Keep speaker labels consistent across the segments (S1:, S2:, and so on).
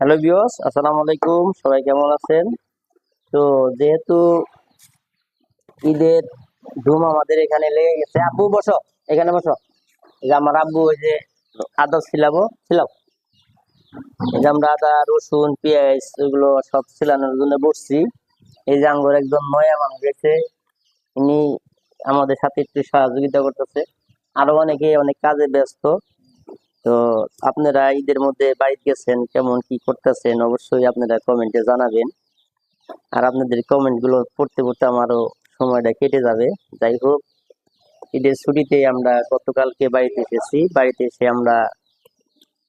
S1: Hello viewers, আসসালামু আলাইকুম। সবাই কেমন আছেন? তো যেহেতু ঈদের ধুম আমাদের এখানে লেগে গেছে। আব্বু বসো, এখানে বসো। এই যে আমার আব্বু ওই যে আদা ছিলাম এই যে আমরা আদা রসুন পেঁয়াজ ওইগুলো সব ছিলানোর জন্য বসছি। এই যে আঙ্গুর একজন নয়া মানুষ গেছে, উনি আমাদের সাথে একটু সহযোগিতা করতেছে। আরো অনেকে অনেক কাজে ব্যস্ত। তো আপনারা ঈদের মধ্যে বাড়িতে গেছেন, কেমন কি করতেছেন অবশ্যই আপনারা কমেন্টে জানাবেন। আর আপনাদের কমেন্ট গুলো পড়তে পড়তে আমারও সময়টা কেটে যাবে। যাই হোক, ঈদের ছুটিতে আমরা গতকালকে বাড়িতে এসেছি। বাড়িতে এসে আমরা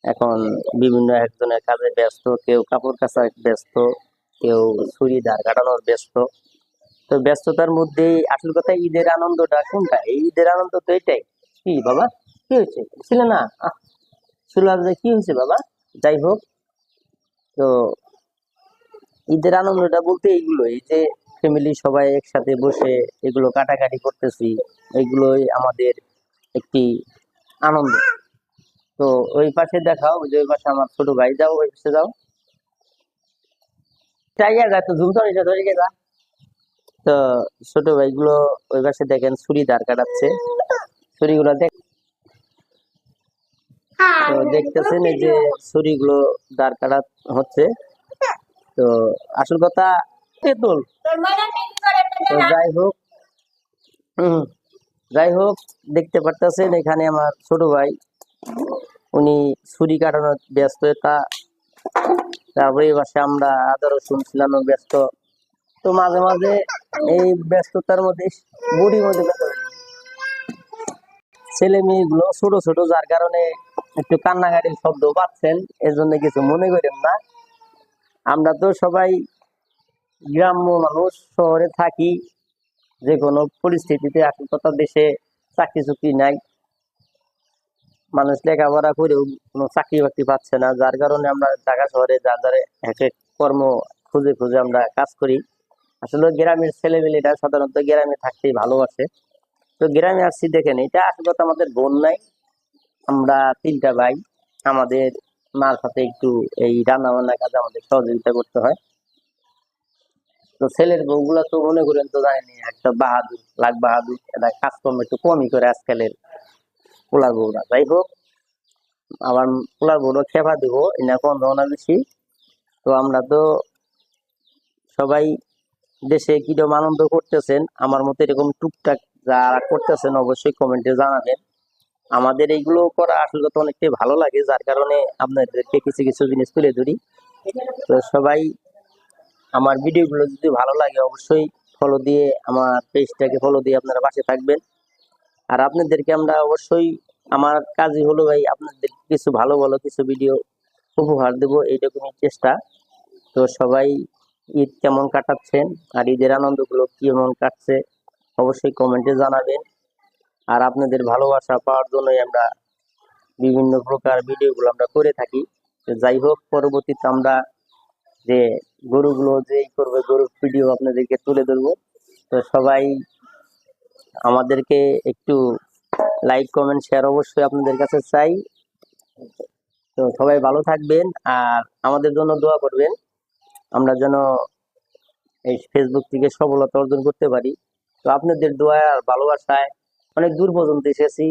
S1: এখন বিভিন্ন একজনের কাজে ব্যস্ত, কেউ কাপড় কাচা ব্যস্ত, কেউ ছুরি ধার কাটানোর ব্যস্ত। তো ব্যস্ততার মধ্যেই আসল কথা ঈদের আনন্দটা কোনটা? এই ঈদের আনন্দ তো এটাই। কি বাবা, কি হয়েছে? ছিল না শুনলাম যে কি হয়েছে বাবা? যাই হোক, তো ঈদের আনন্দটা বলতে এইগুলো, এই যে ফ্যামিলি সবাই একসাথে বসে এগুলো কাটাকাটি করতেছি, এগুলোই আমাদের একটি আনন্দ। তো ওই পাশে দেখাও, ওই যে ওই পাশে আমার ছোট ভাই, যাও ওই পাশে যাও। টাইগার গা তো ঝুমতো নিচে ধরে গেছা। তো ছোট ভাইগুলো ওই পাশে দেখেন ছুরি ধার কাটাচ্ছে, ছুরিগুলো তো দেখতেছেন এই যে ছুরিগুলো ধার কাটা হচ্ছে। তো আসল কথা তেঁতুল। তো যাই হোক, দেখতে পারতেছেন এখানে আমার ছোট ভাই, উনি ছুরি কাটানোর ব্যস্ততা। তারপরে এই পাশে আমরা আদা রসুন ছিলানো ব্যস্ত। তো মাঝে মাঝে এই ব্যস্ততার মধ্যে বুড়ির মধ্যে ছেলে মেয়েগুলো ছোট ছোট, যার কারণে একটু কান্নাকাটির শব্দ পাচ্ছেন, এর জন্য কিছু মনে করেন না। আমরা তো সবাই গ্রাম্য মানুষ, শহরে থাকি। যে কোনো পরিস্থিতিতে আসল কথা, দেশে চাকরি চুকরি নাই, মানুষ লেখাপড়া করেও কোনো চাকরি বাকরি পাচ্ছে না, যার কারণে আমরা ঢাকা শহরে যার যারে এক এক কর্ম খুঁজে খুঁজে আমরা কাজ করি। আসলে গ্রামের ছেলেমেয়েরা সাধারণত গ্রামে থাকতেই ভালোবাসে। তো গ্রামে আসছি, দেখেন এটা আসলে কথা, আমাদের বোন নাই, আমরা তিনটা ভাই। আমাদের মার সাথে একটু এই রান্না বান্না কাজে আমাদের সহযোগিতা করতে হয়। তো ছেলের বউগুলা তো মনে করেন তো জানেনি, একটা বাহাদুর, লাখ বাহাদুর, এটা কাজকর্ম একটু কমই করে আজকালের পোলার বউরা। যাই হোক, আবার পোলার বউরও খেপা দিব এনা কম রওনা বেশি। তো আমরা তো সবাই দেশে কিরকম আনন্দ করতেছেন, আমার মতো এরকম টুকটাক যারা করতেছেন অবশ্যই কমেন্টে জানাবেন। আমাদের এইগুলো করা আসলে তো অনেকটাই ভালো লাগে, যার কারণে আপনাদেরকে কিছু কিছু জিনিস তুলে ধরি। তো সবাই আমার ভিডিওগুলো যদি ভালো লাগে অবশ্যই ফলো দিয়ে, আমার পেজটাকে ফলো দিয়ে আপনারা পাশে থাকবেন। আর আপনাদেরকে আমরা অবশ্যই, আমার কাজই হলো ভাই আপনাদের কিছু ভালো ভালো কিছু ভিডিও উপহার দেবো, এইরকমই চেষ্টা। তো সবাই ঈদ কেমন কাটাচ্ছেন আর ঈদের আনন্দগুলো কেমন কাটছে অবশ্যই কমেন্টে জানাবেন। আর আপনাদের ভালোবাসা পাওয়ার জন্যই আমরা বিভিন্ন প্রকার ভিডিওগুলো আমরা করে থাকি। তো যাই হোক, পরবর্তীতে আমরা যে গরুগুলো যেই করবে, গরুর ভিডিও আপনাদেরকে তুলে ধরবো। তো সবাই আমাদেরকে একটু লাইক কমেন্ট শেয়ার অবশ্যই আপনাদের কাছে চাই। তো সবাই ভালো থাকবেন আর আমাদের জন্য দোয়া করবেন, আমরা যেন এই ফেসবুক থেকে সফলতা অর্জন করতে পারি। তো আপনাদের দোয়া আর ভালোবাসায় অনেক দূর পর্যন্ত এসেছি।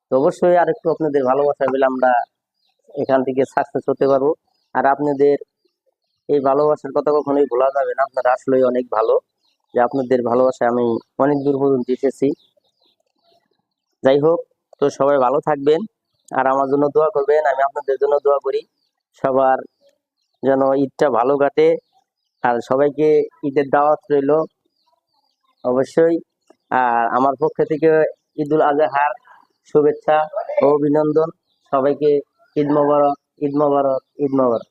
S1: তো অবশ্যই আর একটু আপনাদের ভালোবাসা পেলে আমরা এখান থেকে সাকসেস হতে পারবো। আর আপনাদের এই ভালোবাসার কথা কখনোই ভোলা যাবে না, আপনারা আসলেই অনেক ভালো, যে আপনাদের ভালোবাসায় আমি অনেক দূর পর্যন্ত এসেছি। যাই হোক, তো সবাই ভালো থাকবেন আর আমার জন্য দোয়া করবেন, আমি আপনাদের জন্য দোয়া করি সবার যেন ঈদটা ভালো কাটে। আর সবাইকে ঈদের দাওয়াত রইল অবশ্যই। আর আমার পক্ষ থেকে ঈদুল আজহার শুভেচ্ছা ও অভিনন্দন সবাইকে। ঈদ মোবারক, ঈদ মোবারক, ঈদ মোবারক।